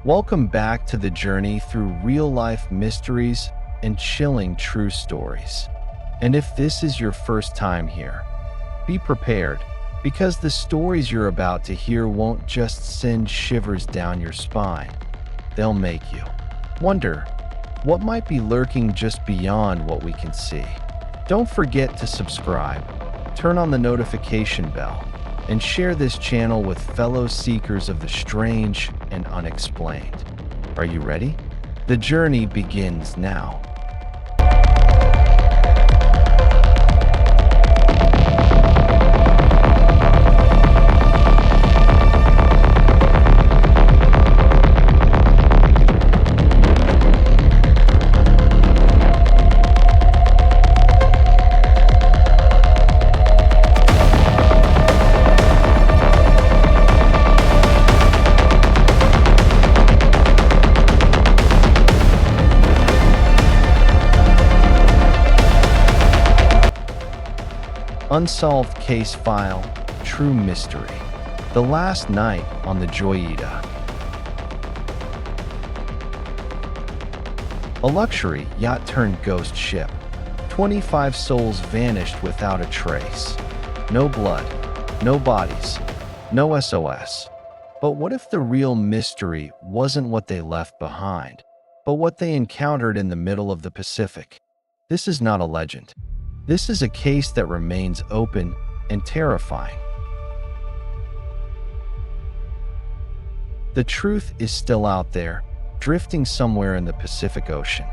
Welcome back to the journey through real-life mysteries and chilling true stories. And if this is your first time here, be prepared, because the stories you're about to hear won't just send shivers down your spine. They'll make you wonder what might be lurking just beyond what we can see. Don't forget to subscribe, turn on the notification bell, and share this channel with fellow seekers of the strange and unexplained. Are you ready? The journey begins now. Unsolved case file, true mystery. The last night on the Joyita. A luxury yacht turned ghost ship. 25 souls vanished without a trace. No blood, no bodies, no SOS. But what if the real mystery wasn't what they left behind, but what they encountered in the middle of the Pacific? This is not a legend. This is a case that remains open and terrifying. The truth is still out there, drifting somewhere in the Pacific Ocean.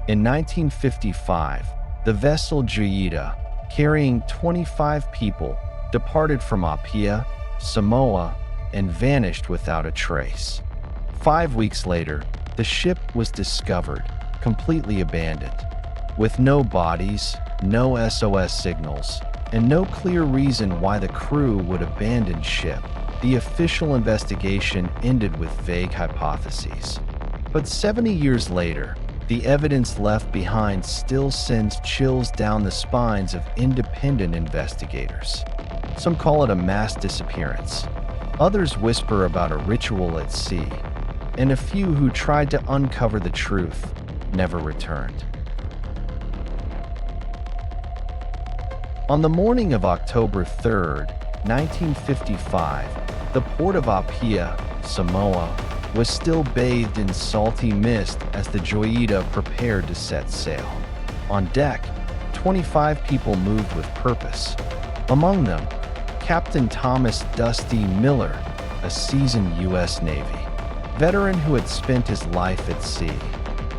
In 1955, the vessel Joyita, carrying 25 people, departed from Apia, Samoa, and vanished without a trace. 5 weeks later, the ship was discovered, completely abandoned, with no bodies, no SOS signals, and no clear reason why the crew would abandon ship. The official investigation ended with vague hypotheses. But 70 years later, the evidence left behind still sends chills down the spines of independent investigators. Some call it a mass disappearance. Others whisper about a ritual at sea, and a few who tried to uncover the truth never returned. On the morning of October 3, 1955, the port of Apia, Samoa, was still bathed in salty mist as the Joyita prepared to set sail. On deck, 25 people moved with purpose. Among them, Captain Thomas Dusty Miller, a seasoned U.S. Navy veteran who had spent his life at sea,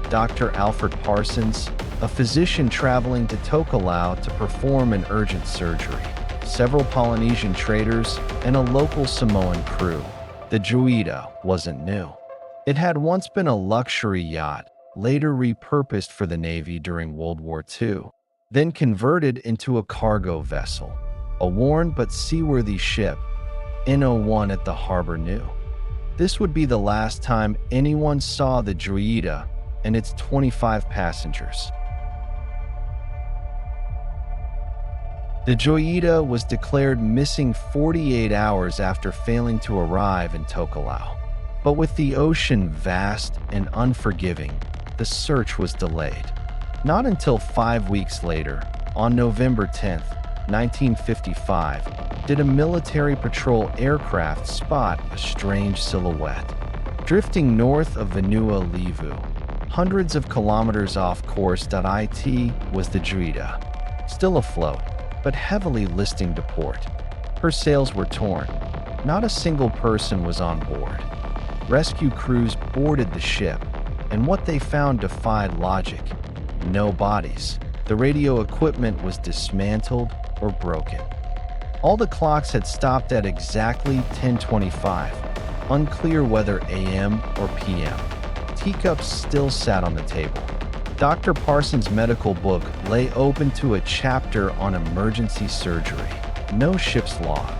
Dr. Alfred Parsons, a physician traveling to Tokelau to perform an urgent surgery, several Polynesian traders, and a local Samoan crew. The Joyita wasn't new. It had once been a luxury yacht, later repurposed for the Navy during World War II, then converted into a cargo vessel, a worn but seaworthy ship N01 at the harbor knew. This would be the last time anyone saw the Joyita and its 25 passengers. The Joyita was declared missing 48 hours after failing to arrive in Tokelau. But with the ocean vast and unforgiving, the search was delayed. Not until 5 weeks later, on November 10, 1955, did a military patrol aircraft spot a strange silhouette. Drifting north of Vanua Levu, hundreds of kilometers off course. It was the Joyita, still afloat, but heavily listing to port. Her sails were torn. Not a single person was on board. Rescue crews boarded the ship, and what they found defied logic. No bodies. The radio equipment was dismantled or broken. All the clocks had stopped at exactly 10:25. Unclear whether AM or PM. Teacups still sat on the table. Dr. Parsons' medical book lay open to a chapter on emergency surgery. No ship's log,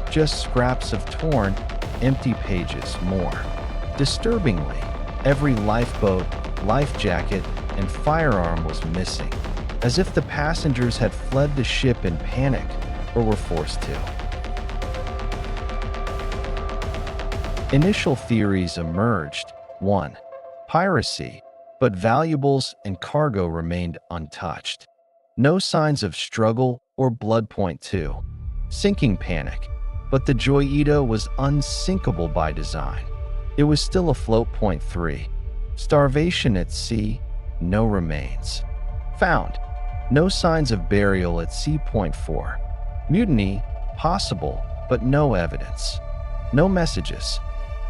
just scraps of torn, empty pages, more. Disturbingly, every lifeboat, life jacket, and firearm was missing, as if the passengers had fled the ship in panic or were forced to. Initial theories emerged, 1. Piracy, but valuables and cargo remained untouched. No signs of struggle or blood. 2. Sinking panic, but the Joyita was unsinkable by design. It was still afloat. 3. Starvation at sea, no remains found. No signs of burial at sea. 4. Mutiny, possible, but no evidence. No messages,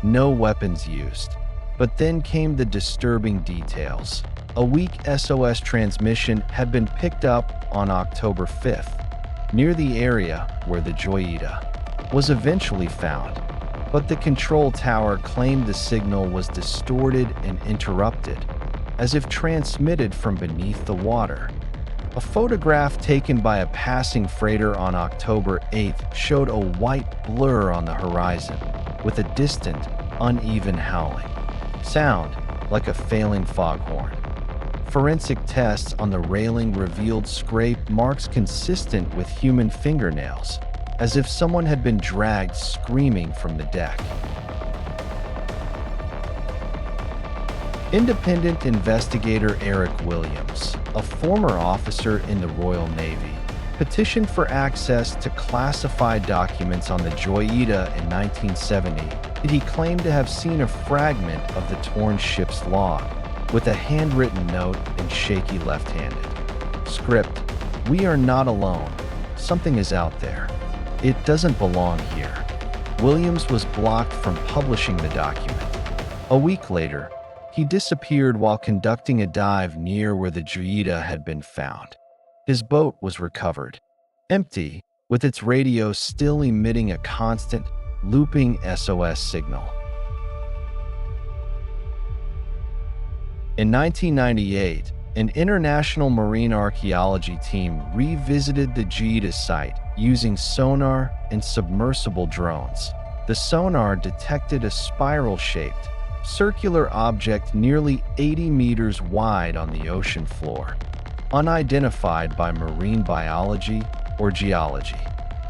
no weapons used. But then came the disturbing details. A weak SOS transmission had been picked up on October 5th, near the area where the Joyita was eventually found. But the control tower claimed the signal was distorted and interrupted, as if transmitted from beneath the water. A photograph taken by a passing freighter on October 8th showed a white blur on the horizon, with a distant, uneven howling sound like a failing foghorn. Forensic tests on the railing revealed scrape marks consistent with human fingernails, as if someone had been dragged screaming from the deck. Independent investigator Eric Williams, a former officer in the Royal Navy, petitioned for access to classified documents on the Joyita in 1970 that he claimed to have seen a fragment of the torn ship's log, with a handwritten note in shaky left-handed script. "We are not alone. Something is out there. It doesn't belong here." Williams was blocked from publishing the document. A week later, he disappeared while conducting a dive near where the Joyita had been found. His boat was recovered, empty, with its radio still emitting a constant, looping SOS signal. In 1998, an international marine archaeology team revisited the Joyita site using sonar and submersible drones. The sonar detected a spiral-shaped, circular object nearly 80 meters wide on the ocean floor, unidentified by marine biology or geology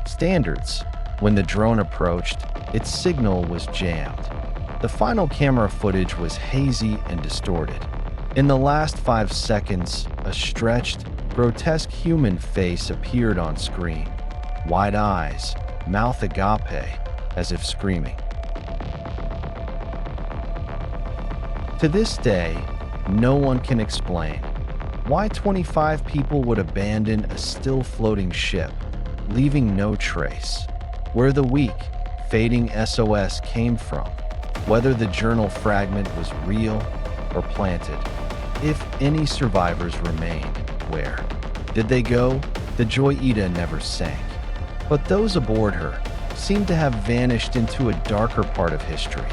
standards. When the drone approached, its signal was jammed. The final camera footage was hazy and distorted. In the last 5 seconds, a stretched, grotesque human face appeared on screen. Wide eyes, mouth agape, as if screaming. To this day, no one can explain why 25 people would abandon a still-floating ship, leaving no trace, where the weak, fading SOS came from, whether the journal fragment was real or planted. If any survivors remained, where did they go? The Joyita never sank, but those aboard her seemed to have vanished into a darker part of history.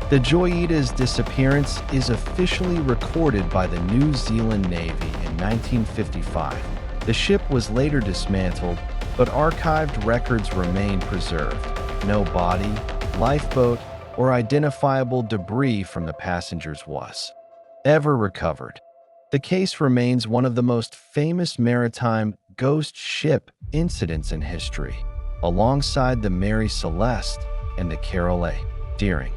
The Joyita's disappearance is officially recorded by the New Zealand Navy in 1955. The ship was later dismantled, but archived records remain preserved. No body, lifeboat, or identifiable debris from the passengers was ever recovered. The case remains one of the most famous maritime ghost ship incidents in history, alongside the Mary Celeste and the Carol A. Deering.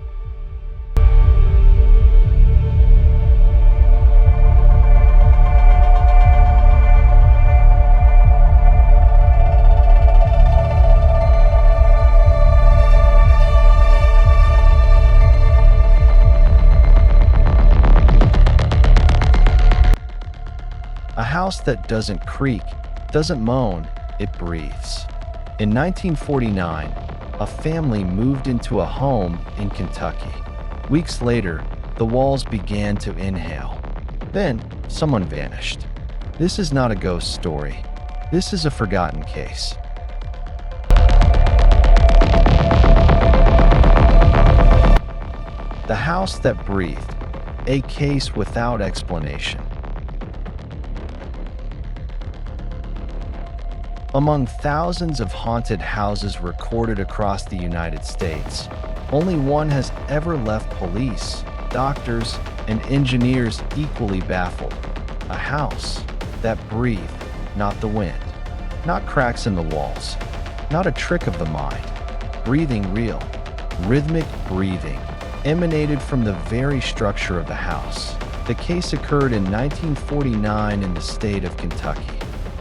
A house that doesn't creak, doesn't moan, it breathes. In 1949, a family moved into a home in Kentucky. Weeks later, the walls began to inhale. Then, someone vanished. This is not a ghost story. This is a forgotten case. The house that breathed, a case without explanation. Among thousands of haunted houses recorded across the United States, only one has ever left police, doctors, and engineers equally baffled. A house that breathed, not the wind, not cracks in the walls, not a trick of the mind, breathing real. rhythmic breathing emanated from the very structure of the house. The case occurred in 1949 in the state of Kentucky.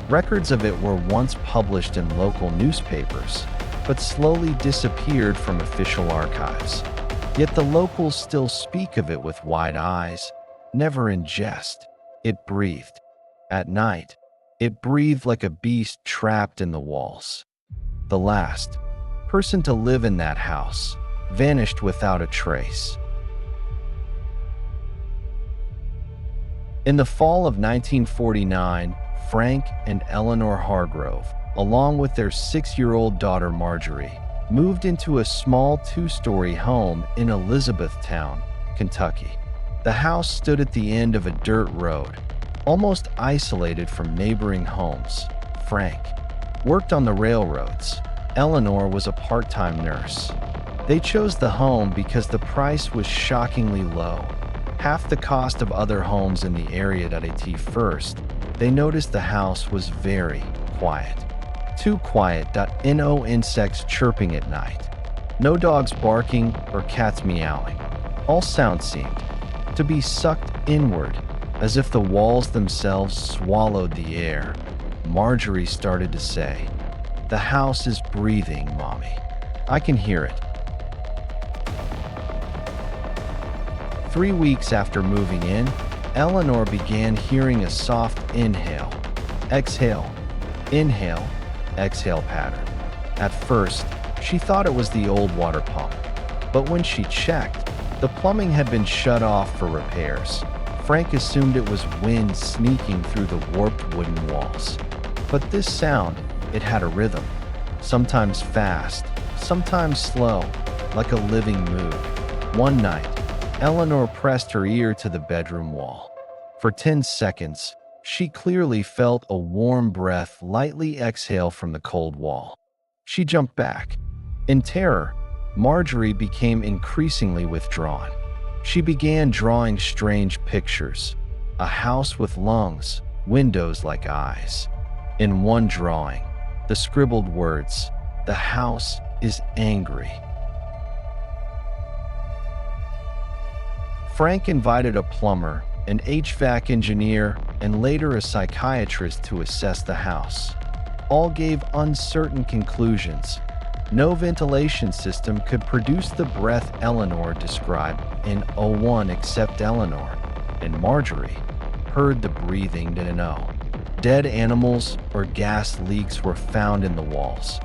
Records of it were once published in local newspapers, but slowly disappeared from official archives. Yet the locals still speak of it with wide eyes, never in jest. It breathed. At night, it breathed like a beast trapped in the walls. The last person to live in that house vanished without a trace. In the fall of 1949, Frank and Eleanor Hargrove, along with their 6-year-old daughter Marjorie, moved into a small 2-story home in Elizabethtown, Kentucky. The house stood at the end of a dirt road, almost isolated from neighboring homes. Frank worked on the railroads. Eleanor was a part-time nurse. They chose the home because the price was shockingly low, half the cost of other homes in the area. At first, they noticed the house was very quiet. Too quiet. No insects chirping at night. No dogs barking or cats meowing. All sounds seemed to be sucked inward, as if the walls themselves swallowed the air. Marjorie started to say, "The house is breathing, Mommy. I can hear it." 3 weeks after moving in, Eleanor began hearing a soft inhale, exhale, inhale, exhale pattern. At first, she thought it was the old water pump, but when she checked, the plumbing had been shut off for repairs. Frank assumed it was wind sneaking through the warped wooden walls. But this sound, it had a rhythm, sometimes fast, sometimes slow, like a living mood. One night, Eleanor pressed her ear to the bedroom wall. For 10 seconds, she clearly felt a warm breath lightly exhale from the cold wall. She jumped back. In terror, Marjorie became increasingly withdrawn. She began drawing strange pictures. A house with lungs, windows like eyes. In one drawing, the scribbled words, "The house is angry." Frank invited a plumber, an HVAC engineer, and later a psychiatrist to assess the house. All gave uncertain conclusions. No ventilation system could produce the breath Eleanor described in 01 except Eleanor and Marjorie heard the breathing. No dead animals or gas leaks were found in the walls.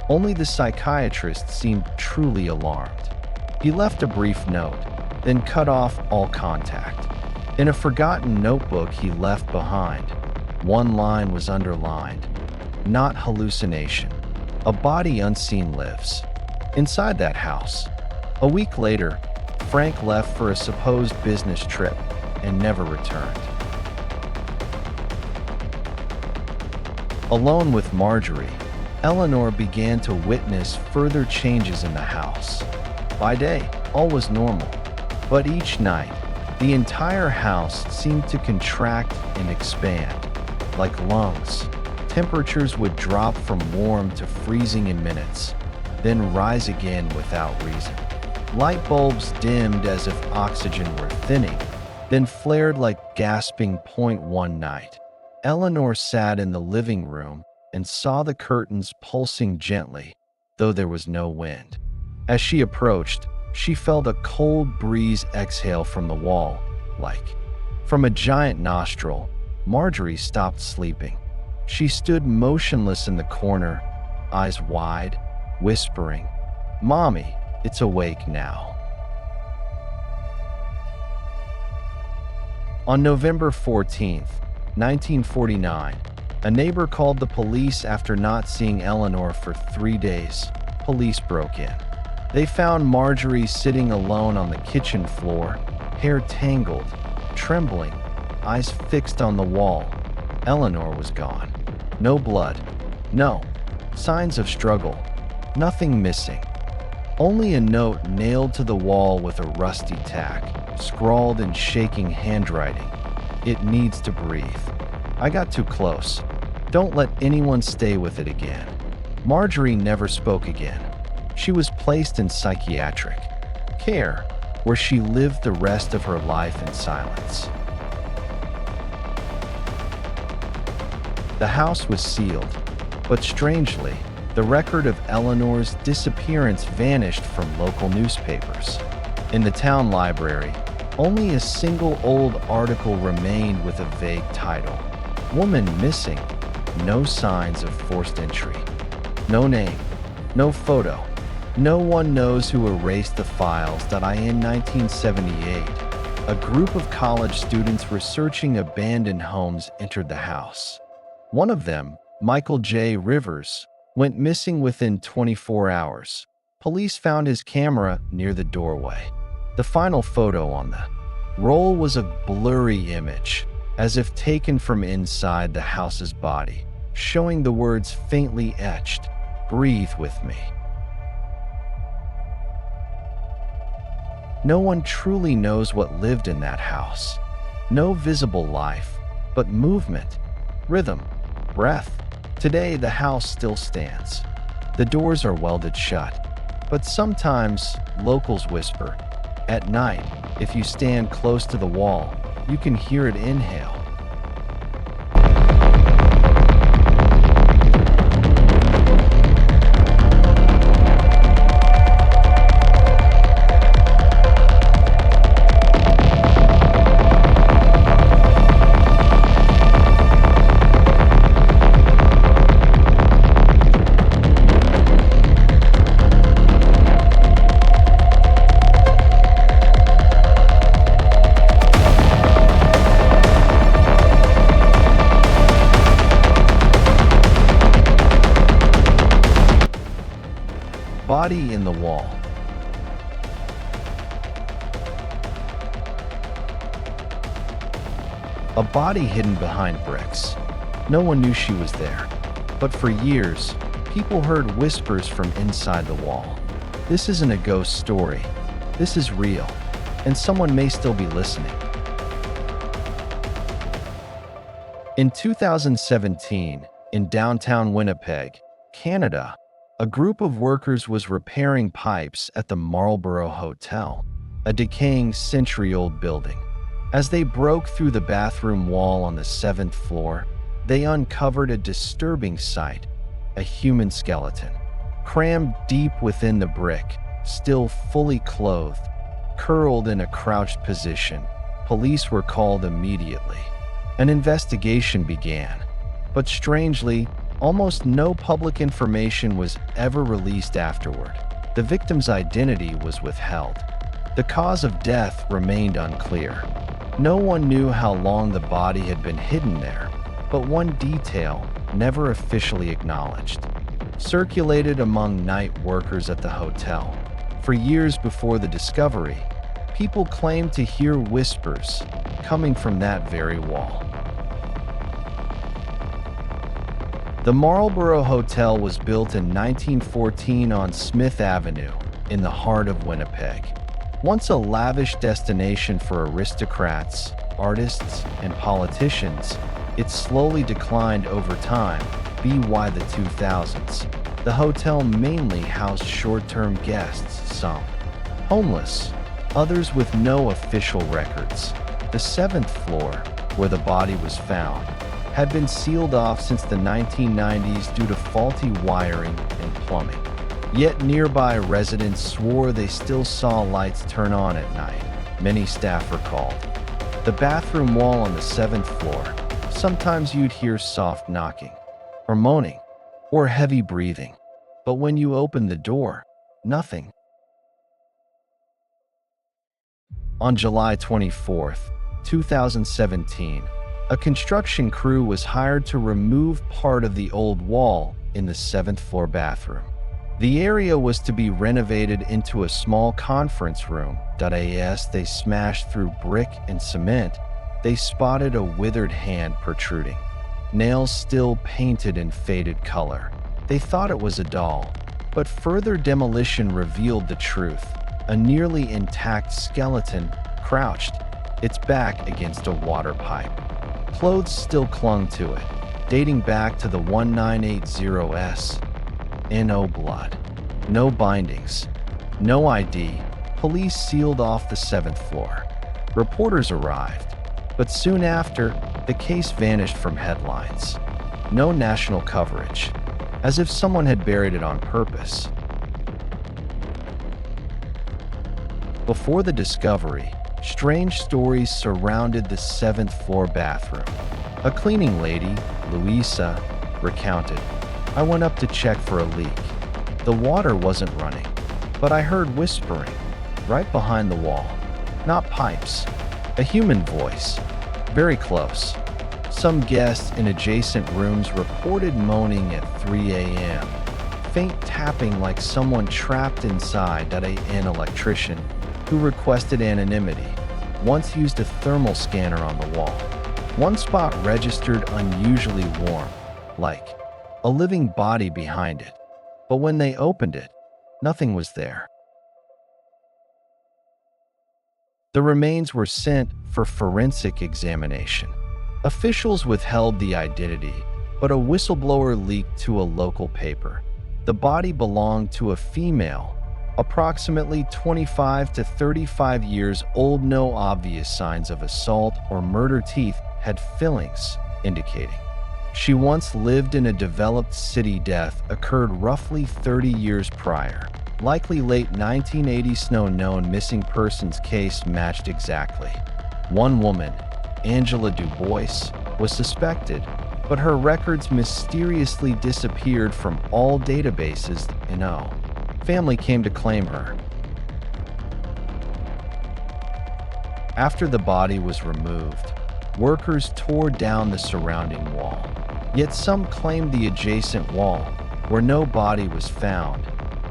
Only the psychiatrist seemed truly alarmed. He left a brief note, then cut off all contact. In a forgotten notebook he left behind, one line was underlined, "Not hallucination. A body unseen lives inside that house." A week later, Frank left for a supposed business trip and never returned. Alone with Marjorie, Eleanor began to witness further changes in the house. By day, all was normal, but each night, the entire house seemed to contract and expand, like lungs. Temperatures would drop from warm to freezing in minutes, then rise again without reason. Light bulbs dimmed as if oxygen were thinning, then flared like gasping point. One night, Eleanor sat in the living room and saw the curtains pulsing gently, though there was no wind. As she approached, she felt a cold breeze exhale from the wall, like from a giant nostril. Marjorie stopped sleeping. She stood motionless in the corner, eyes wide, whispering, "Mommy, it's awake now." On November 14th, 1949, a neighbor called the police after not seeing Eleanor for 3 days. Police broke in. They found Marjorie sitting alone on the kitchen floor, hair tangled, trembling, eyes fixed on the wall. Eleanor was gone. No blood. No signs of struggle. Nothing missing. Only a note nailed to the wall with a rusty tack, scrawled in shaking handwriting. "It needs to breathe. I got too close. Don't let anyone stay with it again." Marjorie never spoke again. She was placed in psychiatric care, where she lived the rest of her life in silence. The house was sealed, but strangely, the record of Eleanor's disappearance vanished from local newspapers. In the town library, only a single old article remained with a vague title: "Woman Missing, No Signs of Forced Entry." No name, no photo. No one knows who erased the files. In 1978, a group of college students researching abandoned homes entered the house. One of them, Michael J. Rivers, went missing within 24 hours. Police found his camera near the doorway. The final photo on the roll was a blurry image, as if taken from inside the house's body, showing the words faintly etched, "Breathe with me." No one truly knows what lived in that house. No visible life, but movement, rhythm, breath. Today, the house still stands. The doors are welded shut, but sometimes locals whisper. At night, if you stand close to the wall, you can hear it inhale. Body in the wall. A body hidden behind bricks. No one knew she was there, but for years, people heard whispers from inside the wall. This isn't a ghost story. This is real, and someone may still be listening. In 2017, in downtown Winnipeg, Canada, a group of workers was repairing pipes at the Marlborough Hotel, a decaying century-old building. As they broke through the bathroom wall on the 7th floor, they uncovered a disturbing sight: a human skeleton, crammed deep within the brick, still fully clothed, curled in a crouched position. Police were called immediately. An investigation began, but strangely, almost no public information was ever released afterward. The victim's identity was withheld. The cause of death remained unclear. No one knew how long the body had been hidden there, but one detail, never officially acknowledged, circulated among night workers at the hotel. For years before the discovery, people claimed to hear whispers coming from that very wall. The Marlborough Hotel was built in 1914 on Smith Avenue, in the heart of Winnipeg. Once a lavish destination for aristocrats, artists, and politicians, it slowly declined over time. By the 2000s, the hotel mainly housed short-term guests, some homeless, others with no official records. The 7th floor, where the body was found, had been sealed off since the 1990s due to faulty wiring and plumbing. Yet nearby residents swore they still saw lights turn on at night. Many staff recalled. The bathroom wall on the 7th floor, sometimes you'd hear soft knocking, or moaning, or heavy breathing. But when you opened the door, nothing. On July 24th, 2017, a construction crew was hired to remove part of the old wall in the 7th floor bathroom. The area was to be renovated into a small conference room. As they smashed through brick and cement, they spotted a withered hand protruding, nails still painted in faded color. They thought it was a doll, but further demolition revealed the truth: a nearly intact skeleton crouched, its back against a water pipe. Clothes still clung to it, dating back to the 1980s. No blood, No bindings, no ID. Police sealed off the 7th floor. Reporters arrived, but soon after, the case vanished from headlines. No national coverage, as if someone had buried it on purpose. Before the discovery, strange stories surrounded the 7th floor bathroom. A cleaning lady, Louisa, recounted, "I went up to check for a leak. The water wasn't running, but I heard whispering right behind the wall. Not pipes, a human voice, very close. Some guests in adjacent rooms reported moaning at 3 a.m., faint tapping like someone trapped inside. An electrician, who requested anonymity, once used a thermal scanner on the wall. One spot registered unusually warm, like a living body behind it. But when they opened it, nothing was there." The remains were sent for forensic examination. Officials withheld the identity, but a whistleblower leaked to a local paper. The body belonged to a female, approximately 25 to 35 years old. No obvious signs of assault or murder. Teeth had fillings, indicating she once lived in a developed city. Death occurred roughly 30 years prior, likely late 1980s. No known missing persons case matched exactly. One woman, Angela Dubois, was suspected, but her records mysteriously disappeared from all databases. Family came to claim her. After the body was removed, workers tore down the surrounding wall. Yet some claimed the adjacent wall, where no body was found,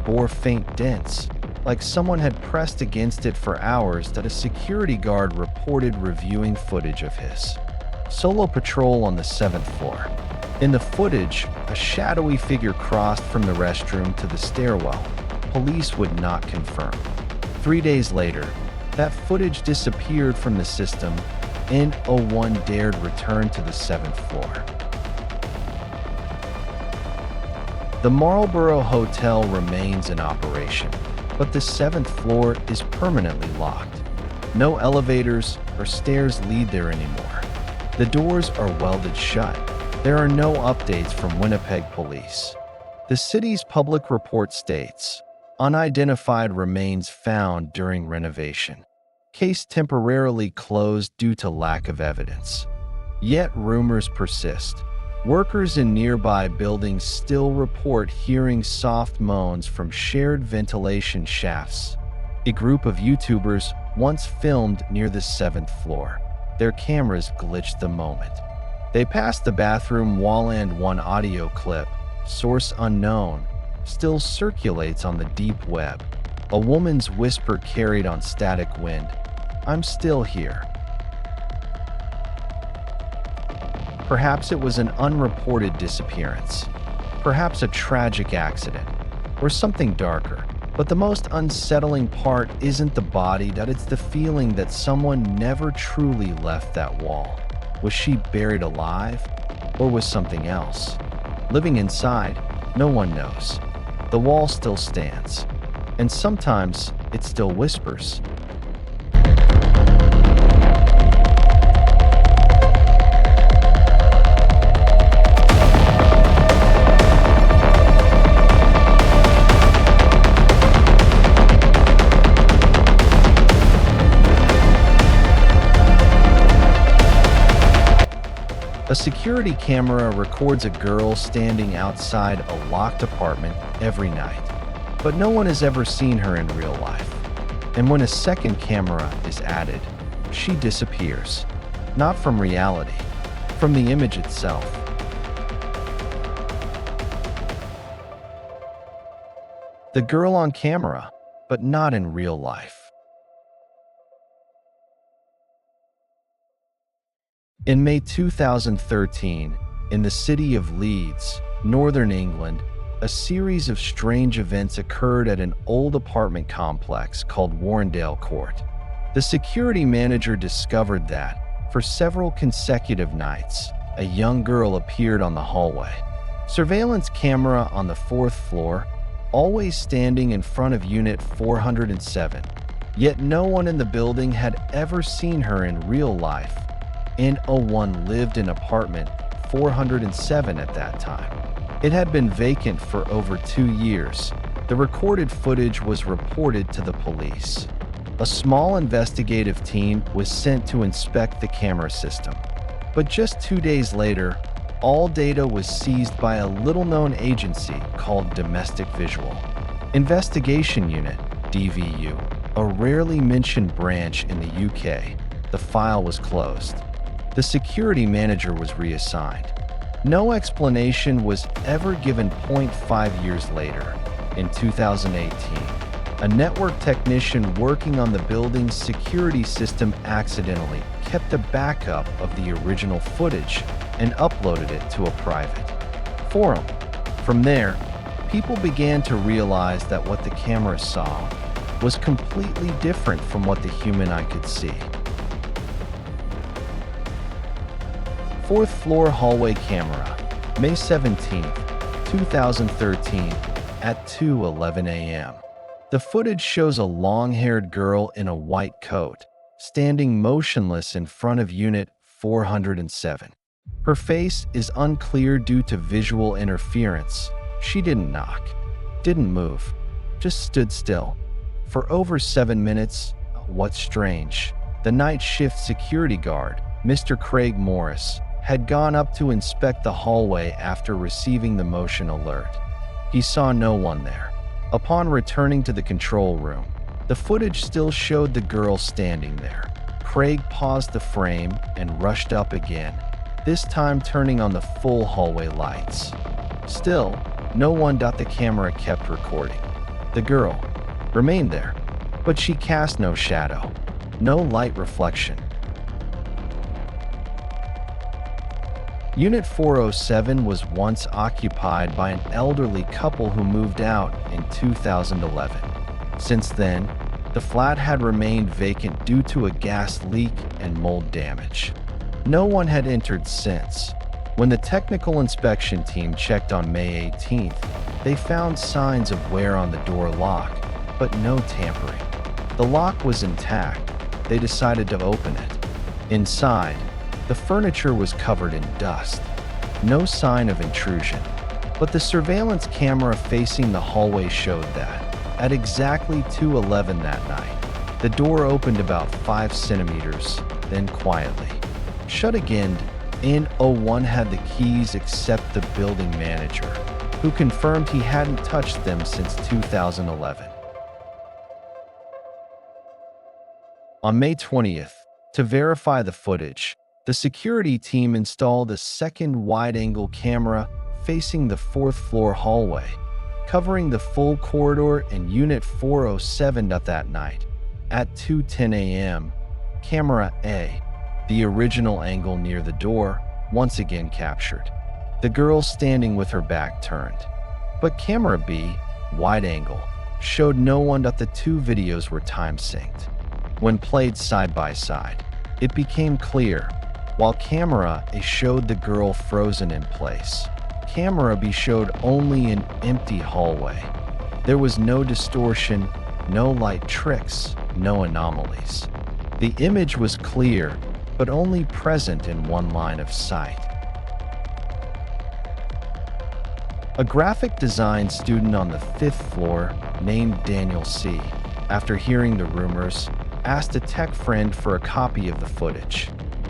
bore faint dents, like someone had pressed against it for hours. A security guard reported reviewing footage of his solo patrol on the 7th floor. In the footage, a shadowy figure crossed from the restroom to the stairwell. Police would not confirm. 3 days later, that footage disappeared from the system, and no one dared return to the 7th floor. The Marlborough Hotel remains in operation, but the 7th floor is permanently locked. No elevators or stairs lead there anymore. The doors are welded shut. There are no updates from Winnipeg police. The city's public report states, "Unidentified remains found during renovation. Case temporarily closed due to lack of evidence." Yet rumors persist. Workers in nearby buildings still report hearing soft moans from shared ventilation shafts. A group of YouTubers once filmed near the 7th floor. Their cameras glitched the moment. They passed the bathroom wall, and one audio clip, source unknown, still circulates on the deep web. A woman's whisper carried on static wind, "I'm still here." Perhaps it was an unreported disappearance, perhaps a tragic accident, or something darker. But the most unsettling part isn't the body, it's the feeling that someone never truly left that wall. Was she buried alive, or was something else living inside? No one knows. The wall still stands, and sometimes it still whispers. A security camera records a girl standing outside a locked apartment every night, but no one has ever seen her in real life. And when a second camera is added, she disappears. Not from reality, from the image itself. The girl on camera, but not in real life. In May 2013, in the city of Leeds, northern England, a series of strange events occurred at an old apartment complex called Warrendale Court. The security manager discovered that, for several consecutive nights, a young girl appeared on the hallway. Surveillance camera on the 4th floor always standing in front of Unit 407. Yet no one in the building had ever seen her in real life. N01 lived in apartment 407 at that time. It had been vacant for over 2 years. The recorded footage was reported to the police. A small investigative team was sent to inspect the camera system. But just 2 days later, all data was seized by a little-known agency called Domestic Visual Investigation Unit, DVU, a rarely mentioned branch in the UK. The file was closed. The security manager was reassigned. No explanation was ever given. 5 years later, in 2018, a network technician working on the building's security system accidentally kept a backup of the original footage and uploaded it to a private forum. From there, people began to realize that what the camera saw was completely different from what the human eye could see. Fourth floor hallway camera, May 17, 2013, at 2:11 a.m. The footage shows a long-haired girl in a white coat, standing motionless in front of Unit 407. Her face is unclear due to visual interference. She didn't knock, didn't move, just stood still. For over 7 minutes. What's strange, the night shift security guard, Mr. Craig Morris, had gone up to inspect the hallway after receiving the motion alert. He saw no one there. Upon returning to the control room, the footage still showed the girl standing there. Craig paused the frame and rushed up again, this time turning on the full hallway lights. Still, no one. The camera kept recording. The girl remained there, but she cast no shadow, no light reflection. Unit 407 was once occupied by an elderly couple who moved out in 2011. Since then, the flat had remained vacant due to a gas leak and mold damage. No one had entered since. When the technical inspection team checked on May 18th, they found signs of wear on the door lock, but no tampering. The lock was intact. They decided to open it. Inside, the furniture was covered in dust. No sign of intrusion. But the surveillance camera facing the hallway showed that, at exactly 2:11 that night, the door opened about 5 centimeters, then quietly shut again. N01 had the keys except the building manager, who confirmed he hadn't touched them since 2011. On May 20th, to verify the footage, the security team installed a second wide-angle camera facing the fourth-floor hallway, covering the full corridor and Unit 407. That night, at 2:10 a.m., Camera A, the original angle near the door, once again captured the girl standing with her back turned. But Camera B, wide angle, showed no one. The 2 videos were time-synced. When played side by side, it became clear. While Camera A showed the girl frozen in place, Camera B showed only an empty hallway. There was no distortion, no light tricks, no anomalies. The image was clear, but only present in one line of sight. A graphic design student on the 5th floor, named Daniel C., after hearing the rumors, asked a tech friend for a copy of the footage.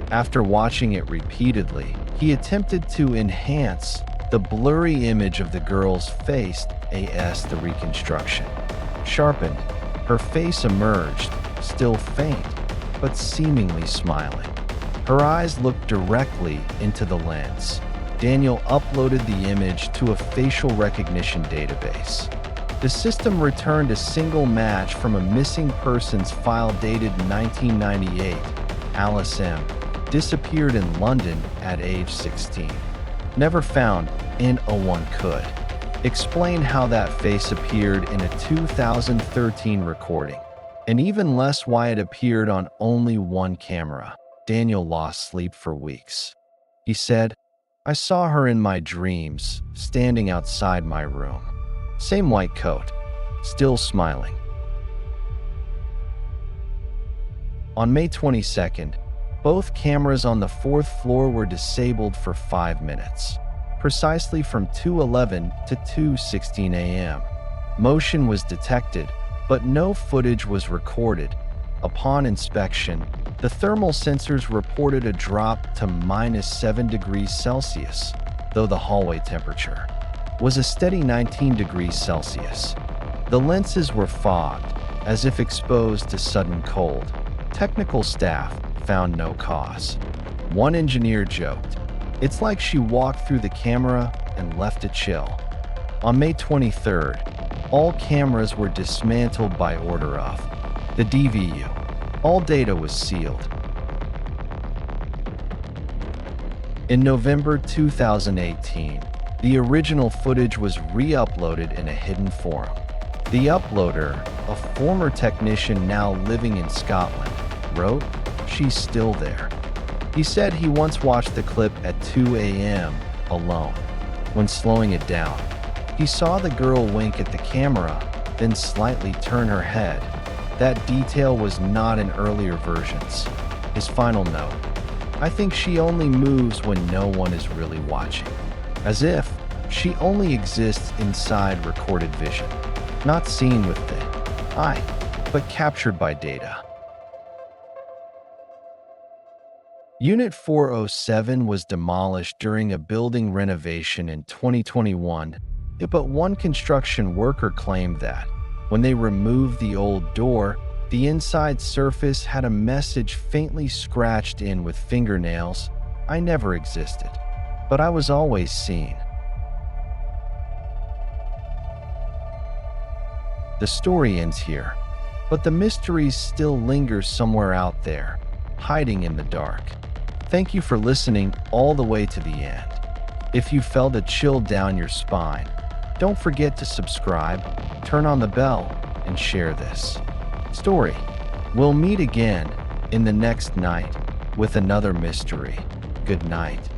After watching it repeatedly, he attempted to enhance the blurry image of the girl's face as the reconstruction sharpened. Her face emerged, still faint, but seemingly smiling. Her eyes looked directly into the lens. Daniel uploaded the image to a facial recognition database. The system returned a single match from a missing persons file dated 1998. Alice M. disappeared in London at age 16. Never found. N01 could explain how that face appeared in a 2013 recording, and even less why it appeared on only one camera. Daniel lost sleep for weeks. He said, "I saw her in my dreams, standing outside my room. Same white coat. Still smiling. On May 22nd, both cameras on the fourth floor were disabled for 5 minutes, precisely from 2:11 to 2:16 a.m. Motion was detected, but no footage was recorded. Upon inspection, the thermal sensors reported a drop to -7 degrees Celsius, though the hallway temperature was a steady 19 degrees Celsius. The lenses were fogged, as if exposed to sudden cold. Technical staff found no cause. One engineer joked, "It's like she walked through the camera and left it chill." On May 23rd, all cameras were dismantled by order of the DVU. All data was sealed. In November 2018, the original footage was re-uploaded in a hidden forum. The uploader, a former technician now living in Scotland, wrote, "She's still there." He said he once watched the clip at 2 a.m. alone. When slowing it down, he saw the girl wink at the camera, then slightly turn her head. That detail was not in earlier versions. His final note, "I think she only moves when no one is really watching. As if she only exists inside recorded vision, not seen with the eye, but captured by data." Unit 407 was demolished during a building renovation in 2021, but one construction worker claimed that, when they removed the old door, the inside surface had a message faintly scratched in with fingernails: "I never existed, but I was always seen." The story ends here, but the mystery still lingers somewhere out there, hiding in the dark. Thank you for listening all the way to the end. If you felt a chill down your spine, don't forget to subscribe, turn on the bell, and share this story. We'll meet again in the next night with another mystery. Good night.